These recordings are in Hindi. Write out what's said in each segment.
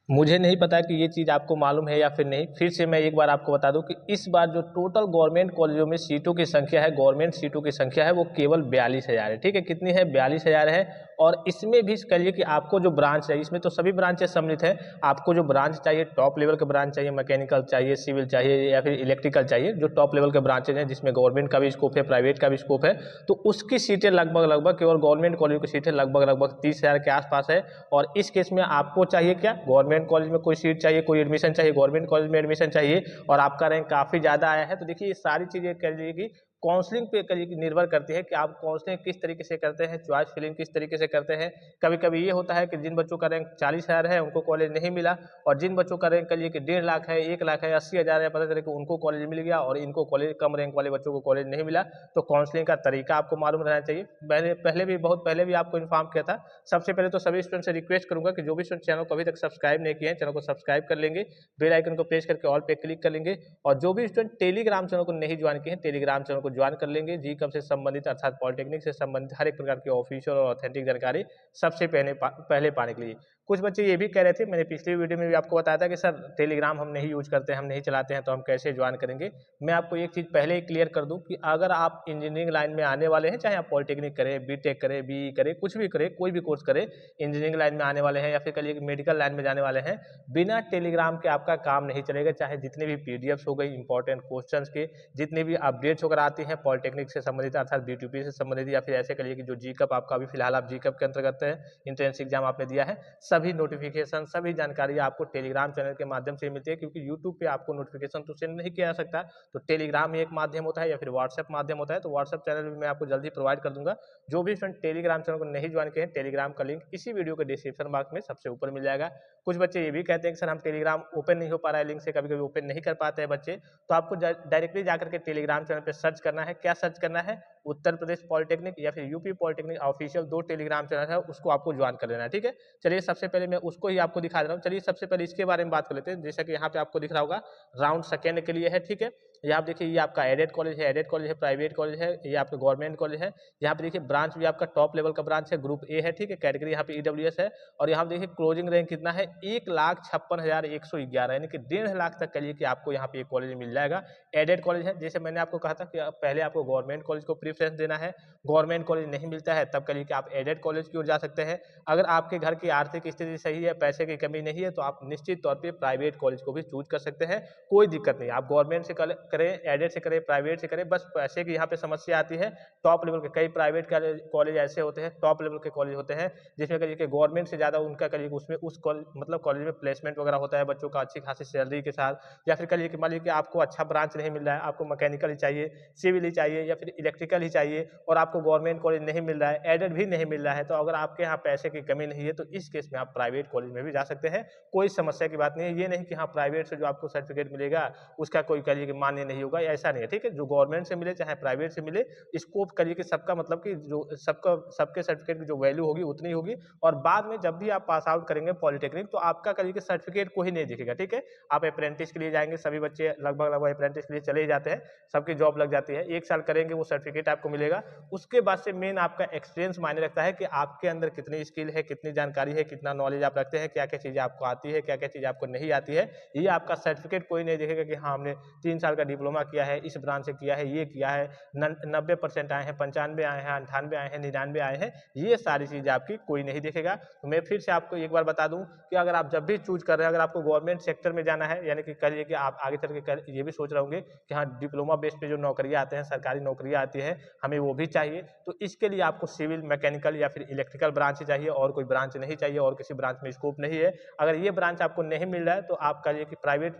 मुझे नहीं पता कि ये चीज़ आपको मालूम है या फिर नहीं। फिर से मैं एक बार आपको बता दूं कि इस बार जो टोटल गवर्नमेंट कॉलेजों में सीटों की संख्या है, गवर्नमेंट सीटों की संख्या है, वो केवल 42,000 है। ठीक है, कितनी है? 42,000 है। और इसमें भी कहिए कि आपको जो ब्रांच है, इसमें तो सभी ब्रांचेस सम्मिलित है। आपको जो ब्रांच चाहिए, टॉप लेवल का ब्रांच चाहिए, मैकेनिकल चाहिए, सिविल चाहिए या फिर इलेक्ट्रिकल चाहिए, जो टॉप लेवल के ब्रांचेज हैं जिसमें गवर्नमेंट का भी स्कोप है, प्राइवेट का भी स्कोप है, तो उसकी सीटें लगभग केवल गवर्नमेंट कॉलेज की सीटें लगभग 30,000 के आसपास है। और इस केस में आपको चाहिए क्या? गवर्नमेंट कॉलेज में कोई सीट चाहिए, कोई एडमिशन चाहिए, गवर्नमेंट कॉलेज में एडमिशन चाहिए, और आपका रैंक काफ़ी ज़्यादा आया है। तो देखिए, ये सारी चीज़ें कह लीजिए कि काउंसलिंग पे करिए निर्भर करती है कि आप काउंसलिंग किस तरीके से करते हैं, चॉइस फिलिंग किस तरीके से करते हैं। कभी कभी ये होता है कि जिन बच्चों का रैंक 40,000 है उनको कॉलेज नहीं मिला, और जिन बच्चों का रैंक करिए कि 1.5 लाख है, 1 लाख है, 80,000 है, पता चले कि उनको कॉलेज मिल गया और इनको कॉलेज, कम रैंक वाले बच्चों को कॉलेज नहीं मिला। तो काउंसलिंग का तरीका आपको मालूम रहना चाहिए। मैंने बहुत पहले भी आपको इन्फॉर्म किया था। सबसे पहले तो सभी स्टूडेंट से रिक्वेस्ट करूंगा कि जो भी स्टूडेंट चैनल को अभी तक सब्सक्राइब नहीं किए हैं, चैनल को सब्सक्राइब कर लेंगे, बेल आइकन को प्रेस करके ऑल पे क्लिक कर लेंगे। और जो भी स्टूडेंट टेलीग्राम चैनल को नहीं ज्वाइन किए हैं, टेलीग्राम चैनल को ज्वाइन कर लेंगे। जीकब से संबंधित अर्थात पॉलिटेक्निक से संबंधित हर एक प्रकार की ऑफिशियल और ऑथेंटिक जानकारी सबसे पहले पाने के लिए। कुछ बच्चे ये भी कह रहे थे, मैंने पिछली वीडियो में भी आपको बताया था कि सर टेलीग्राम हम नहीं यूज करते, हम नहीं चलाते हैं, तो हम कैसे ज्वाइन करेंगे। मैं आपको एक चीज़ पहले ही क्लियर कर दूं कि अगर आप इंजीनियरिंग लाइन में आने वाले हैं, चाहे आप पॉलिटेक्निक करें, बीटेक करें, बीई करें, कुछ भी करें, कोई भी कोर्स करें, इंजीनियरिंग लाइन में आने वाले हैं या फिर कहिए मेडिकल लाइन में जाने वाले हैं, बिना टेलीग्राम के आपका काम नहीं चलेगा। चाहे जितने भी पीडीएफ्स हो गई इंपॉर्टेंट क्वेश्चन के, जितने भी अपडेट्स वगैरह आती हैं पॉलिटेक्निक से संबंधित अर्थात बीटीपी से संबंधित, या फिर ऐसे करिए कि जो जीकप आपका अभी फिलहाल आप जीकप के अंतर्गत है, इंट्रेंस एग्जाम आपने दिया है, सभी नोटिफिकेशन, सभी जानकारी आपको टेलीग्राम चैनल के माध्यम से मिलती है। क्योंकि यूट्यूब पे आपको नोटिफिकेशन तो सेंड नहीं किया जा सकता, तो टेलीग्राम ही एक माध्यम होता है या फिर व्हाट्सएप माध्यम होता है। तो व्हाट्सएप चैनल भी मैं आपको जल्दी प्रोवाइड कर दूंगा। जो भी स्टूडेंट टेलीग्राम चैनल को नहीं ज्वाइन किए हैं, टेलीग्राम का लिंक इसी वीडियो के डिस्क्रिप्शन बॉक्स में सबसे ऊपर मिल जाएगा। कुछ बच्चे ये भी कहते हैं कि सर हम टेलीग्राम ओपन नहीं हो पा रहा है लिंक से, कभी कभी ओपन नहीं कर पाते हैं बच्चे, तो आपको डायरेक्टली जाकर के टेलीग्राम चैनल पर सर्च करना है। क्या सर्च करना है? उत्तर प्रदेश पॉलिटेक्निक या फिर UP polytechnic official, 2 Telegram channel है, उसको आपको ज्वाइन कर लेना है। ठीक है, चलिए सबसे पहले मैं उसको ही आपको दिखा दे रहा हूँ। चलिए सबसे पहले इसके बारे में बात कर लेते हैं। जैसा कि यहाँ पे आपको दिख रहा होगा, राउंड सेकेंड के लिए है। ठीक है, ये आप देखिए, ये आपका एडेड कॉलेज है, प्राइवेट कॉलेज है, ये आपका गवर्नमेंट कॉलेज है। यहाँ पे देखिए ब्रांच भी आपका टॉप लेवल का ब्रांच है, ग्रुप ए है। ठीक है, कैटेगरी यहाँ पे ईडब्ल्यूएस है। और यहाँ देखिए क्लोजिंग रैंक कितना है? 1,56,111, यानी कि 1.5 लाख तक के लिए कि आपको यहाँ पे कॉलेज मिल जाएगा। एडेड कॉलेज है, जैसे मैंने आपको कहा था कि पहले आपको गवर्नमेंट कॉलेज को प्रीफरेंस देना है, गवर्नमेंट कॉलेज नहीं मिलता है तब कहिए कि आप एडेड कॉलेज की ओर जा सकते हैं। अगर आपके घर की आर्थिक स्थिति सही है, पैसे की कमी नहीं है, तो आप निश्चित तौर पे प्राइवेट कॉलेज को भी चूज कर सकते हैं, कोई दिक्कत नहीं। आप गवर्नमेंट से करें, एडेड से करें, प्राइवेट से करें, बस पैसे की यहाँ पे समस्या आती है। टॉप लेवल के कई प्राइवेट कॉलेज ऐसे होते हैं, टॉप लेवल के कॉलेज होते हैं, जिसमें कहिए कि गवर्नमेंट से ज़्यादा उनका कहिए उसमें उस मतलब कॉलेज में प्लेसमेंट वगैरह होता है बच्चों का अच्छी खासी सैलरी के साथ। या फिर कहिए कि मान लीजिए कि आपको अच्छा ब्रांच नहीं मिल रहा है, आपको मैकेनिकल ही चाहिए, सिविल ही चाहिए या फिर इलेक्ट्रिकल ही चाहिए, और आपको गवर्नमेंट कॉलेज नहीं मिल रहा है, एडेड भी नहीं मिल रहा है, तो अगर आपके यहाँ पैसे की कमी नहीं है तो इस केस में आप प्राइवेट कॉलेज में भी जा सकते हैं, कोई समस्या की बात नहीं है। ये नहीं कि हाँ प्राइवेट से जो आपको सर्टिफिकेट मिलेगा उसका कोई करिए कि मान्य नहीं होगा, ऐसा नहीं है। ठीक है, जो गवर्नमेंट से मिले चाहे प्राइवेट से मिले, स्कोप करिए कि सबका मतलब कि जो सबके सर्टिफिकेट की जो वैल्यू होगी उतनी होगी। और बाद में जब भी आप पास आउट करेंगे पॉलिटेक्निक, तो आपका करिए कि सर्टिफिकेट को ही नहीं दिखेगा। ठीक है, आप अप्रेंटिस के लिए जाएंगे, सभी बच्चे लगभग अप्रेंटिस के लिए चले ही जाते हैं, सबकी जॉब लग जाती है, 1 साल करेंगे वो सर्टिफिकेट आपको मिलेगा। उसके बाद से मेन आपका एक्सपीरियंस मायने रखता है कि आपके अंदर कितनी स्किल है, कितनी जानकारी है, कितना नॉलेज आप रखते हैं, क्या क्या चीज़ें आपको आती है, क्या क्या चीज़ आपको नहीं आती है। ये आपका सर्टिफिकेट कोई नहीं देखेगा कि हाँ हमने 3 साल का डिप्लोमा किया है, इस ब्रांच से किया है, ये किया है, 90% आए हैं, 95 आए हैं, 98 आए हैं, 99 आए हैं, ये सारी चीज़ें आपकी कोई नहीं देखेगा। तो मैं फिर से आपको एक बार बता दूं कि अगर आप जब भी चूज कर रहे हैं, अगर आपको गवर्नमेंट सेक्टर में जाना है, यानी कि करिए कि आप आगे चल के ये भी सोच रहे होंगे कि हाँ डिप्लोमा बेस पे जो नौकरियां आते हैं, सरकारी नौकरियां आती हैं, हमें वो भी चाहिए, तो इसके लिए आपको सिविल, मैकेनिकल या फिर इलेक्ट्रिकल ब्रांच चाहिए, और कोई ब्रांच नहीं चाहिए, और किसी ब्रांच में स्कोप नहीं है। अगर ये ब्रांच आपको नहीं मिल रहा है तो आप करिए कि प्राइवेट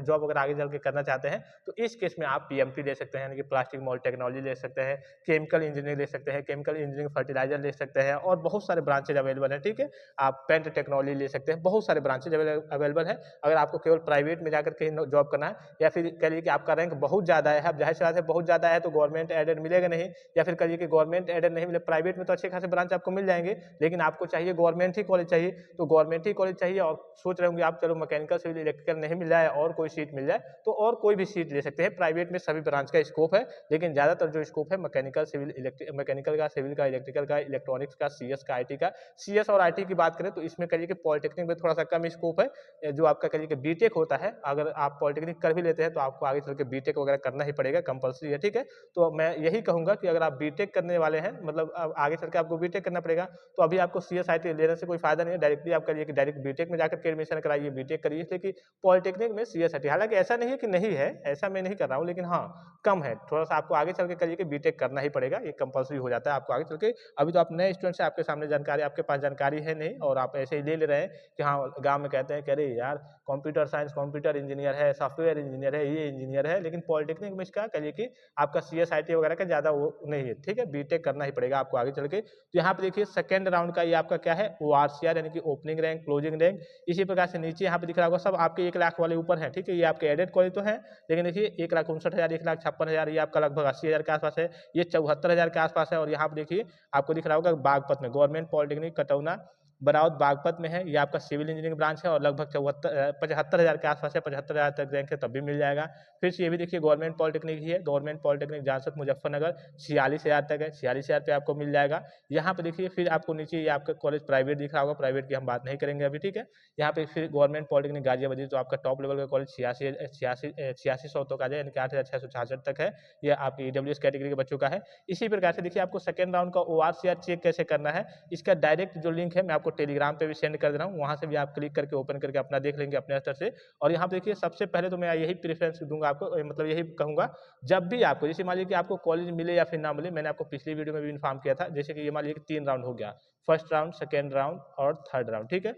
जॉब अगर आगे चल के करना चाहते हैं, तो इस केस में आप पीएमटी ले सकते हैं, यानी कि प्लास्टिक मोल्ड टेक्नोलॉजी ले सकते हैं, केमिकल इंजीनियरिंग ले सकते हैं, केमिकल इंजीनियरिंग फर्टिलाइजर ले सकते हैं, और बहुत सारे ब्रांचेज अवेलेबल है। ठीक है, आप पेंट टेक्नोलॉजी ले सकते हैं, बहुत सारे ब्रांचेज अवेलेबल है। अगर आपको केवल प्राइवेट में जाकर कहीं जॉब करना है, या फिर कह लीजिए कि आपका रैंक बहुत ज़्यादा है, अब जाहिर सी बात है बहुत ज़्यादा है तो गवर्नमेंट एडेड एडेड मिलेगा नहीं, या फिर कहिए कि गवर्नमेंट एडेड नहीं मिले, प्राइवेट में तो अच्छे खासे ब्रांच आपको मिल जाएंगे, लेकिन आपको चाहिए गवर्नमेंट ही कॉलेज चाहिए, तो गवर्नमेंट ही कॉलेज चाहिए और सोच रहे होंगे आप चलो मैकेनिकल सिविल इलेक्ट्रिकल नहीं मिल रहा है और कोई सीट मिल जाए तो और कोई भी सीट ले सकते हैं। प्राइवेट में सभी ब्रांच का स्कोप है, लेकिन ज़्यादातर जो स्कोप है मैकेनिकल सिविल मैकेनिकल का, सिविल का, इलेक्ट्रिकल का, इलेक्ट्रॉनिक्स का, सीएस का, आईटी का। सीएस और आईटी की बात करें तो इसमें करिए कि पॉलिटेक्निक में थोड़ा सा कम स्कोप है, जो आपका करिए कि बीटेक होता है, अगर आप पॉलिटेक्निक कर भी लेते हैं तो आपको आगे चल के बीटेक वगैरह करना ही पड़ेगा, कंपलसरी है, ठीक है। तो मैं यही कहूँगा कि अगर आप बीटेक करने वाले हैं, मतलब आगे चल के आपको बीटेक करना पड़ेगा, तो अभी आपको सीएस आईटी लेने से कोई फायदा नहीं है, डायरेक्टली आप करिए कि डायरेक्ट बीटेक में जाकर के एडमिशन कराइए, बीटेक करिए, इसलिए कि पॉलिटेक्निक में सीएस आईटी, हालांकि ऐसा नहीं है कि नहीं है, ऐसा मैं नहीं कर रहा हूँ, लेकिन हाँ कम है थोड़ा सा, आपको आगे चल के करिए कि बीटेक करना ही पड़ेगा, ये कंपलसरी हो जाता है आपको आगे चल के। अभी तो आप नए स्टूडेंट से, आपके सामने जानकारी, आपके पास जानकारी है नहीं और आप ऐसे ही ले रहे हैं कि हाँ गाँव में कहते हैं कि अरे यार कंप्यूटर साइंस, कंप्यूटर इंजीनियर है, सॉफ्टवेयर इंजीनियर है, ये इंजीनियर है, लेकिन पॉलिटेक्निक में इसका कहिए कि आपका सीएस आईटी वगैरह का ज़्यादा वो नहीं है, ठीक है, बीटेक करना ही पड़ेगा आपको आगे चल के। तो यहाँ पे देखिए सेकंड राउंड का ये आपका क्या है, ओआरसीआर यानी कि ओपनिंग रैंक, क्लोजिंग रैंक, इसी प्रकार से नीचे यहाँ पे दिख रहा होगा सब आपके 1 लाख वाले ऊपर है, ठीक है, ये आपके एडेड कॉलेज तो है, लेकिन देखिए 1,59,000, 1,56,000, ये आपका लगभग 80,000 के आसपास है, ये 74,000 के आसपास है। और यहाँ पे देखिए आपको दिख रहा होगा बागपत में गवर्नमेंट पॉलिटेक्निक कटौना बराउद बागपत में है, ये आपका सिविल इंजीनियरिंग ब्रांच है और लगभग 75,000 के आसपास है, 75,000 तक रैंक है तब भी मिल जाएगा। फिर से ये भी देखिए गवर्नमेंट पॉलिटेक्निक ही है, गवर्नमेंट पॉलिटेक्निक जानसत मुजफ्फरनगर 46,000 तक है, 46,000 पे आपको मिल जाएगा। यहाँ पे देखिए फिर आपको नीचे ये आपका कॉलेज प्राइवेट दिख रहा होगा, प्राइवेट की हम बात नहीं करेंगे अभी, ठीक है। यहाँ पे फिर गवर्नमेंट पॉलिटेक्निक गाजियाबाद जो आपका टॉप लेवल का कॉलेज 8600 तक आ जाए, यानी कि 8,666 तक है, ये आपकी ईडब्ल्यूएस कैटेगरी के बच्चों का है। इसी प्रकार से देखिए आपको सेकंड राउंड का ओआरसीआर चेक कैसे करना है, इसका डायरेक्ट जो लिंक है मैं आपको टेलीग्राम पे भी सेंड कर दे रहा हूँ, वहाँ से भी आप क्लिक करके ओपन करके अपना देख लेंगे अपने स्तर से। और यहाँ पे देखिए सबसे पहले तो मैं यही प्रेफरेंस दूंगा आपको, मतलब यही कहूँगा, जब भी आपको जैसे मान लीजिए कि आपको कॉलेज मिले या फिर ना मिले, मैंने आपको पिछली वीडियो में भी इन्फॉर्म किया था, जैसे कि ये मान लीजिए कि 3 राउंड हो गया, फर्स्ट राउंड, सेकेंड राउंड और थर्ड राउंड, ठीक है।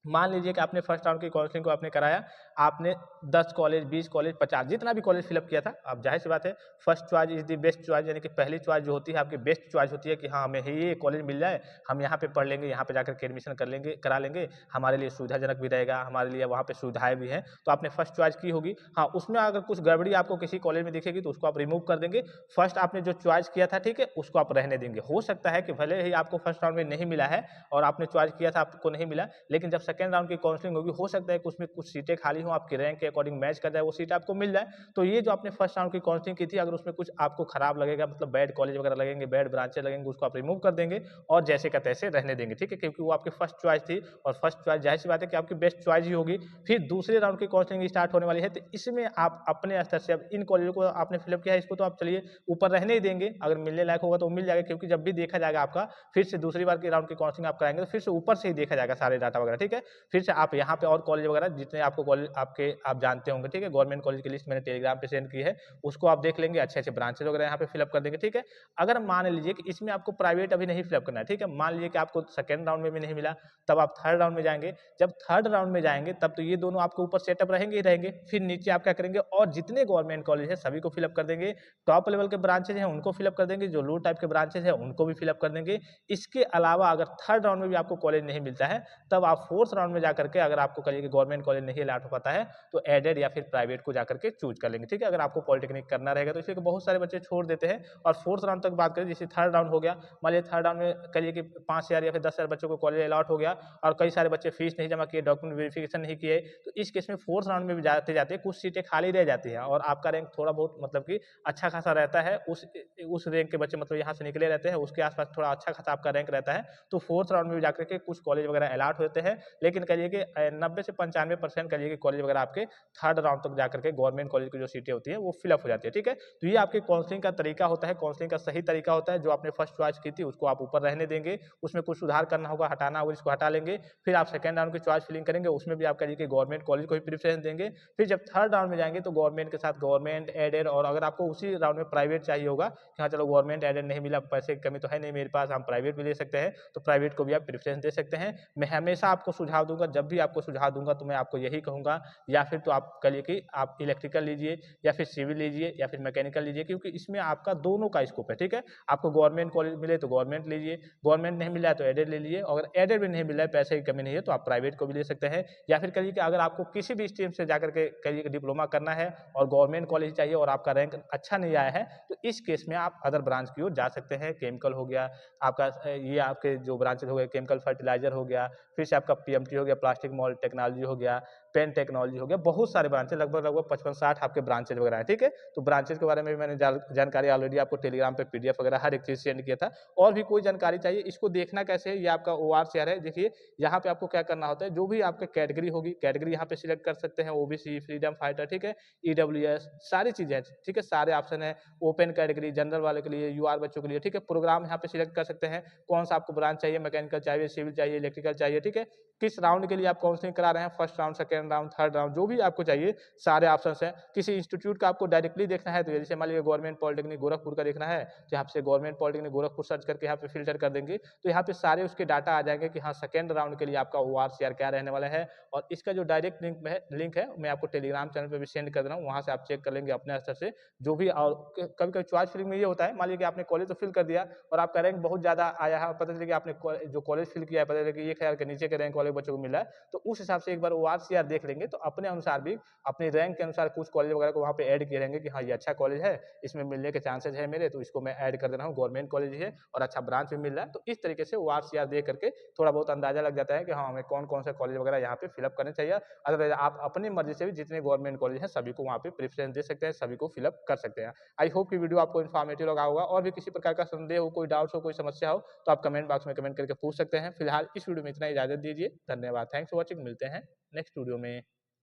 मान लीजिए कि आपने फर्स्ट राउंड की काउंसलिंग को आपने कराया, आपने 10 कॉलेज, 20 कॉलेज, 50 जितना भी कॉलेज फिलअप किया था, अब जाहिर सी बात है first choice is the best choice, यानी कि पहली चॉइस जो होती है आपकी बेस्ट चॉइस होती है कि हाँ हमें ये कॉलेज मिल जाए, हम यहाँ पे पढ़ लेंगे, यहाँ पे जाकर के एडमिशन कर लेंगे, करा लेंगे, हमारे लिए सुविधाजनक भी रहेगा, हमारे लिए वहाँ पे सुविधाएं भी हैं, तो आपने फर्स्ट चॉइस की होगी। हाँ उसमें अगर कुछ गड़बड़ी आपको किसी कॉलेज में दिखेगी तो उसको आप रिमूव कर देंगे, फर्स्ट आपने जो चॉइस किया था, ठीक है, उसको आप रहने देंगे। हो सकता है कि भले ही आपको फर्स्ट राउंड में नहीं मिला है और आपने चॉइस किया था आपको नहीं मिला, लेकिन जब सेकंड राउंड की काउंसलिंग होगी, हो सकता है कि उसमें कुछ सीटें खाली हों, आपके रैंक के अकॉर्डिंग मैच कर जाए, वो सीट आपको मिल जाए। तो ये जो आपने फर्स्ट राउंड की काउंसलिंग की थी, अगर उसमें कुछ आपको खराब लगेगा, मतलब बैड कॉलेज वगैरह लगेंगे, बैड ब्रांचेस लगेंगे, उसको आप रिमूव कर देंगे और जैसे का तैसे रहने देंगे, ठीक है, क्योंकि वो आपकी फर्स्ट चॉइस थी और फर्स्ट चॉइस जाहिर सी बात है कि आपकी बेस्ट चॉइस ही होगी। फिर दूसरे राउंड की काउंसलिंग स्टार्ट होने वाली है, तो इसमें आप अपने स्तर से, अब इन कॉलेजों को आपने फिलअप किया है, इसको तो आप चलिए ऊपर रहने ही देंगे, अगर मिलने लायक होगा तो मिल जाएगा, क्योंकि जब भी देखा जाएगा आपका फिर से दूसरी बार के राउंड की काउंसलिंग आप कराएंगे तो फिर से ऊपर से ही देखा जाएगा सारे डाटा वगैरह, ठीक है। फिर से आप यहाँ पे और कॉलेज वगैरह जितने आपको कॉलेज आपके आप जानते होंगे, ठीक है, गवर्नमेंट कॉलेज की लिस्ट मैंने टेलीग्राम पे सेंड की है, उसको आप देख लेंगे, अच्छे अच्छे ब्रांचेज वगैरह यहाँ पे फिलअप कर देंगे, ठीक है। अगर मान लीजिए कि इसमें आपको प्राइवेट अभी नहीं फिलअप करना है, ठीक है, मान लीजिए कि आपको सेकंड राउंड में भी नहीं मिला, तब आप थर्ड राउंड में जाएंगे। जब थर्ड राउंड में जाएंगे तब तो ये दोनों आपके ऊपर सेटअप रहेंगे ही रहेंगे, फिर नीचे आप क्या करेंगे, और जितने गवर्नमेंट कॉलेज है सभी को फिलअप कर देंगे, टॉप लेवल के ब्रांचेज हैं उनको फिलअप कर देंगे, जो लो टाइप के ब्रांचेज हैं उनको भी फिलअप कर देंगे। इसके अलावा अगर थर्ड राउंड में भी आपको कॉलेज नहीं मिलता है, तब आप फोर्थ राउंड में जाकर के, अगर आपको कहिए कि गवर्नमेंट कॉलेज नहीं अलॉट हो पाता है, तो एडेड या फिर प्राइवेट को जाकर के चूज कर लेंगे, ठीक है, अगर आपको पॉलिटेक्निक करना रहेगा तो। इसलिए बहुत सारे बच्चे छोड़ देते हैं और फोर्थ राउंड तक बात करें, जैसे थर्ड राउंड हो गया, मान लीजिए थर्ड राउंड में कहिए कि 5,000 या फिर 10,000 बच्चों को कॉलेज अलॉट हो गया और कई सारे बच्चे फीस नहीं जमा किए, डॉक्यूमेंट वेरिफिकेशन नहीं किए, तो इस केस में फोर्थ राउंड में भी जाते जाते कुछ सीटें खाली रह जाती हैं और आपका रैंक थोड़ा बहुत मतलब कि अच्छा खासा रहता है, उस रैंक के बच्चे मतलब यहाँ से निकले रहते हैं, उसके आसपास थोड़ा अच्छा खासा आपका रैंक रहता है, तो फोर्थ राउंड में भी जाकर के कुछ कॉलेज वगैरह अलॉट होते हैं। लेकिन कहिए कि 90 से 95% कहिए कि कॉलेज वगैरह आपके थर्ड राउंड तक जाकर के गवर्नमेंट कॉलेज की जो सीटें होती हैं वो फिलअप हो जाती है, ठीक है। तो ये आपके काउंसलिंग का तरीका होता है, काउंसलिंग का सही तरीका होता है। जो आपने फर्स्ट चॉइस की थी उसको आप ऊपर रहने देंगे, उसमें कुछ सुधार करना होगा, हटाना होगा, इसको हटा लेंगे। फिर आप सेकंड राउंड की चॉइस फिलिंग करेंगे, उसमें भी आप कहिए कि गवर्नमेंट कॉलेज को ही प्रेफरेंस देंगे। फिर जब थर्ड राउंड में जाएंगे तो गवर्नमेंट के साथ गवर्नमेंट एडेड, और अगर आपको उसी राउंड में प्राइवेट चाहिए होगा कि हाँ चलो गवर्नमेंट एडेड नहीं मिला, पैसे की कमी तो है नहीं मेरे पास, हम प्राइवेट भी ले सकते हैं, तो प्राइवेट को भी आप प्रेफरेंस दे सकते हैं। मैं हमेशा आपको सुझाव सुझाव दूंगा, जब भी आपको सुझाव दूंगा तो मैं आपको यही कहूँगा, या फिर तो आप करिए कि आप इलेक्ट्रिकल लीजिए या फिर सिविल लीजिए या फिर मैकेनिकल लीजिए, क्योंकि इसमें आपका दोनों का स्कोप है, ठीक है। आपको गवर्नमेंट कॉलेज मिले तो गवर्नमेंट लीजिए, गवर्नमेंट नहीं मिला है तो एडेड ले लीजिए, अगर एडेड भी नहीं मिला है, पैसे की कमी नहीं है, तो आप प्राइवेट को भी ले सकते हैं। या फिर करिए कि अगर आपको किसी भी स्ट्रीम से जाकर के करिए कि डिप्लोमा करना है और गवर्नमेंट कॉलेज चाहिए और आपका रैंक अच्छा नहीं आया है, तो इस केस में आप अदर ब्रांच की ओर जा सकते हैं। केमिकल हो गया आपका, ये आपके जो ब्रांचेज हो गए, केमिकल फर्टिलाइजर हो गया, फिर से आपका पीएमटी हो गया, प्लास्टिक मोल्ड टेक्नोलॉजी हो गया, पेन टेक्नोलॉजी हो गया, बहुत सारे ब्रांचेज, लगभग 55-60 आपके ब्रांचेज वगैरह है, ठीक है। तो ब्रांचेज के बारे में भी मैंने जानकारी ऑलरेडी आपको टेलीग्राम पे पीडीएफ वगैरह हर एक चीज़ सेंड किया था। और भी कोई जानकारी चाहिए, इसको देखना कैसे है, ये आपका ओआरसीआर है। देखिए यहाँ पे आपको क्या करना होता है, जो भी आपके कैटेगरी होगी, कैटेगरी यहाँ पे सिलेक्ट कर सकते हैं, ओबीसी, फ्रीडम फाइटर, ठीक है, ईडब्ल्यूएस, सारी चीज़ें हैं, ठीक है, सारे ऑप्शन है। ओपन कैटेगरी जनरल वाले के लिए, यूआर बच्चों के लिए, ठीक है। प्रोग्राम यहाँ पे सिलेक्ट कर सकते हैं, कौन सा आपको ब्रांच चाहिए, मैकेनिकल चाहिए, सिविल चाहिए, इलेक्ट्रिकल चाहिए, ठीक है। किस राउंड के लिए आप काउंसलिंग करा रहे हैं, first round, second round, third round, जो भी आपको चाहिए, सारे ऑप्शंस हैं। किसी इंस्टीट्यूट का आपको डायरेक्टली देखना है तो जैसे मान लीजिए गवर्नमेंट पॉलिटेक्निक गोरखपुर का देखना है, तो यहाँ से गवर्नमेंट पॉलिटेक्निक गोरखपुर सर्च करके यहाँ पे फिल्टर कर देंगे, तो यहाँ पे सारे उसके डाटा आ जाएंगे कि हाँ सेकंड राउंड के लिए आपका ओआरसीआर क्या रहने वाला है। और इसका जो डायरेक्ट लिंक है मैं आपको टेलीग्राम चैनल पे भी सेंड कर दे रहा हूँ, वहाँ से आप चेक कर लेंगे अपने स्तर से जो भी। और कभी कभी चॉइस फिलिंग में ये होता है, मान लीजिए कि आपने कॉलेज तो फिल कर दिया और आपका रैंक बहुत ज़्यादा आया है, पता चले कि आपने जो कॉलेज फिल किया है पता चले कि 1000 के नीचे के रैंक वाले बच्चों को मिला है, तो उस हिसाब से एक बार ओआरसीआर देख लेंगे, तो अपने अनुसार भी अपनी रैंक के अनुसार कुछ कॉलेज वगैरह को वहाँ पे ऐड किए रहेंगे कि हाँ ये अच्छा कॉलेज है, इसमें मिलने के चांसेस है मेरे, तो इसको मैं ऐड कर दे रहा हूँ, गवर्नमेंट कॉलेज है और अच्छा ब्रांच भी मिल रहा है। तो इस तरीके से ओआरसीआर देख करके थोड़ा बहुत अंदाजा लग जाता है कि हाँ हमें कौन कौन सा कॉलेज वगैरह यहाँ पे फिलअप करने चाहिए। अदरवाइज आप अपनी मर्जी से भी जितने गवर्नमेंट कॉलेज हैं सभी को वहाँ पे प्रेफरेंस दे सकते हैं, सभी को फिलअप कर सकते हैं। आई होप कि वीडियो आपको इन्फॉर्मेटिव लगा होगा, और भी किसी प्रकार का संदेह हो, कोई डाउट्स हो, कोई समस्या हो, तो आप कमेंट बॉक्स में कमेंट करके पूछ सकते हैं। फिलहाल इस वीडियो में इतना, इजाजत दीजिए, धन्यवाद, थैंक्स फॉर वॉचिंग, मिलते हैं नेक्स्ट वीडियो में।